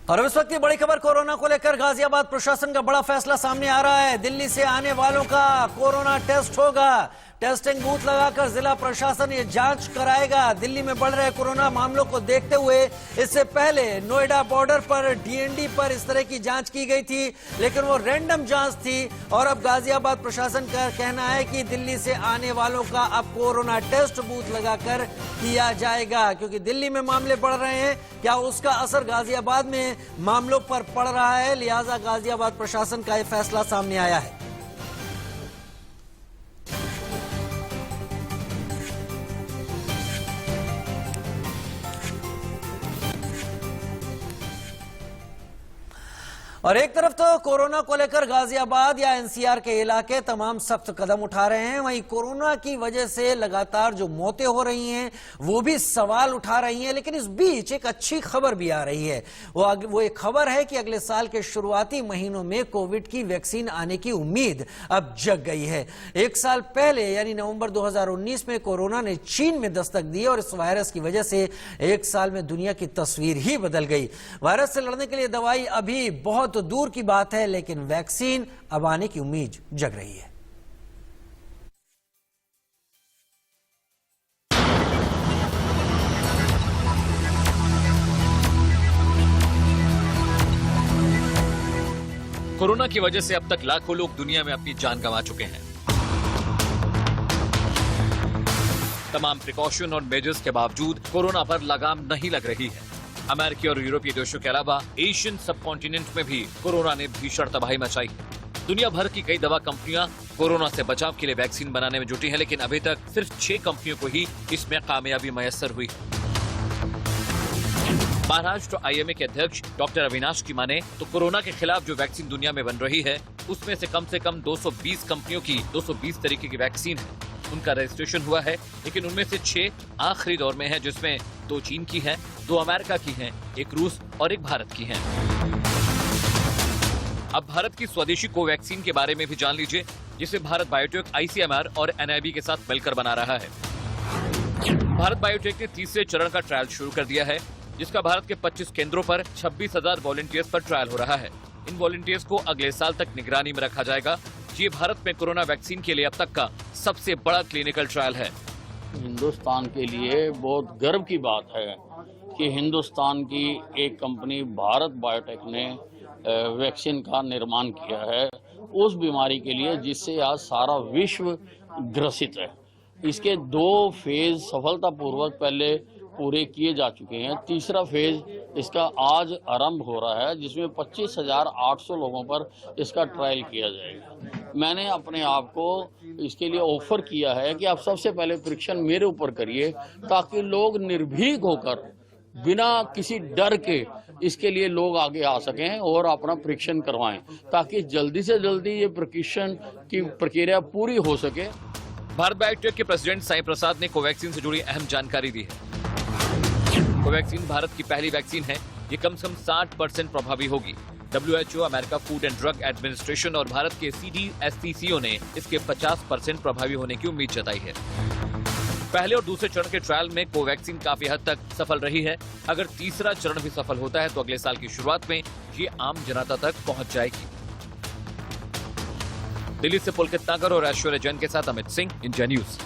और इस वक्त की बड़ी खबर कोरोना को लेकर गाजियाबाद प्रशासन का बड़ा फैसला सामने आ रहा है। दिल्ली से आने वालों का कोरोना टेस्ट होगा। टेस्टिंग बूथ लगाकर जिला प्रशासन ये जांच कराएगा। दिल्ली में बढ़ रहे कोरोना मामलों को देखते हुए इससे पहले नोएडा बॉर्डर पर डीएनडी पर इस तरह की जांच की गई थी, लेकिन वो रैंडम जांच थी। और अब गाजियाबाद प्रशासन का कहना है कि दिल्ली से आने वालों का अब कोरोना टेस्ट बूथ लगाकर किया जाएगा, क्योंकि दिल्ली में मामले बढ़ रहे हैं। क्या उसका असर गाजियाबाद में मामलों पर पड़ रहा है? लिहाजा गाजियाबाद प्रशासन का यह फैसला सामने आया है। और एक तरफ तो कोरोना को लेकर गाजियाबाद या एनसीआर के इलाके तमाम सख्त कदम उठा रहे हैं, वहीं कोरोना की वजह से लगातार जो मौतें हो रही हैं वो भी सवाल उठा रही हैं। लेकिन इस बीच एक अच्छी खबर भी आ रही है। वो एक खबर है कि अगले साल के शुरुआती महीनों में कोविड की वैक्सीन आने की उम्मीद अब जग गई है। एक साल पहले यानी नवंबर 2019 में कोरोना ने चीन में दस्तक दी और इस वायरस की वजह से एक साल में दुनिया की तस्वीर ही बदल गई। वायरस से लड़ने के लिए दवाई अभी बहुत तो दूर की बात है, लेकिन वैक्सीन अब आने की उम्मीद जग रही है। कोरोना की वजह से अब तक लाखों लोग दुनिया में अपनी जान गंवा चुके हैं। तमाम प्रिकॉशन और मेजर्स के बावजूद कोरोना पर लगाम नहीं लग रही है। अमेरिकी और यूरोपीय देशों के अलावा एशियन सबकॉन्टिनेंट में भी कोरोना ने भीषण तबाही मचाई है। दुनिया भर की कई दवा कंपनियां कोरोना से बचाव के लिए वैक्सीन बनाने में जुटी हैं, लेकिन अभी तक सिर्फ 6 कंपनियों को ही इसमें कामयाबी मैसर हुई। महाराष्ट्र आईएमए के अध्यक्ष डॉक्टर अविनाश की माने तो कोरोना के खिलाफ जो वैक्सीन दुनिया में बन रही है उसमें से कम 220 कंपनियों की 220 तरीके की वैक्सीन है। उनका रजिस्ट्रेशन हुआ है, लेकिन उनमें से 6 आखिरी दौर में हैं, जिसमें 2 चीन की हैं, 2 अमेरिका की हैं, 1 रूस और 1 भारत की हैं। अब भारत की स्वदेशी कोवैक्सीन के बारे में भी जान लीजिए, जिसे भारत बायोटेक आईसीएमआर और एनआईबी के साथ मिलकर बना रहा है। भारत बायोटेक ने तीसरे चरण का ट्रायल शुरू कर दिया है, जिसका भारत के 25 केंद्रों पर 26,000 वॉलंटियर्स पर ट्रायल हो रहा है। इन वॉलंटियर्स को अगले साल तक निगरानी में रखा जाएगा। ये भारत में कोरोना वैक्सीन के लिए अब तक का सबसे बड़ा क्लिनिकल ट्रायल है। हिंदुस्तान के लिए बहुत गर्व की बात है कि हिंदुस्तान की एक कंपनी भारत बायोटेक ने वैक्सीन का निर्माण किया है उस बीमारी के लिए जिससे आज सारा विश्व ग्रसित है। इसके 2 फेज सफलतापूर्वक पहले पूरे किए जा चुके हैं। तीसरा फेज इसका आज आरंभ हो रहा है, जिसमें 25,800 लोगों पर इसका ट्रायल किया जाएगा। मैंने अपने आप को इसके लिए ऑफर किया है कि आप सबसे पहले परीक्षण मेरे ऊपर करिए, ताकि लोग निर्भीक होकर बिना किसी डर के इसके लिए लोग आगे आ सकें और अपना परीक्षण करवाएं, ताकि जल्दी से जल्दी ये परीक्षण की प्रक्रिया पूरी हो सके। भारत बायोटेक के प्रेसिडेंट साई प्रसाद ने कोवैक्सीन से जुड़ी अहम जानकारी दी है। कोवैक्सीन भारत की पहली वैक्सीन है। ये कम से कम 60% प्रभावी होगी। WHO, America food and drug administration और भारत के CDSCCO ने इसके 50% प्रभावी होने की उम्मीद जताई है। पहले और दूसरे चरण के ट्रायल में कोवैक्सीन काफी हद तक सफल रही है। अगर तीसरा चरण भी सफल होता है तो अगले साल की शुरुआत में ये आम जनता तक पहुंच जाएगी। दिल्ली से पुलकित नागर और ऐश्वर्या जैन के साथ अमित सिंह, इंडिया न्यूज।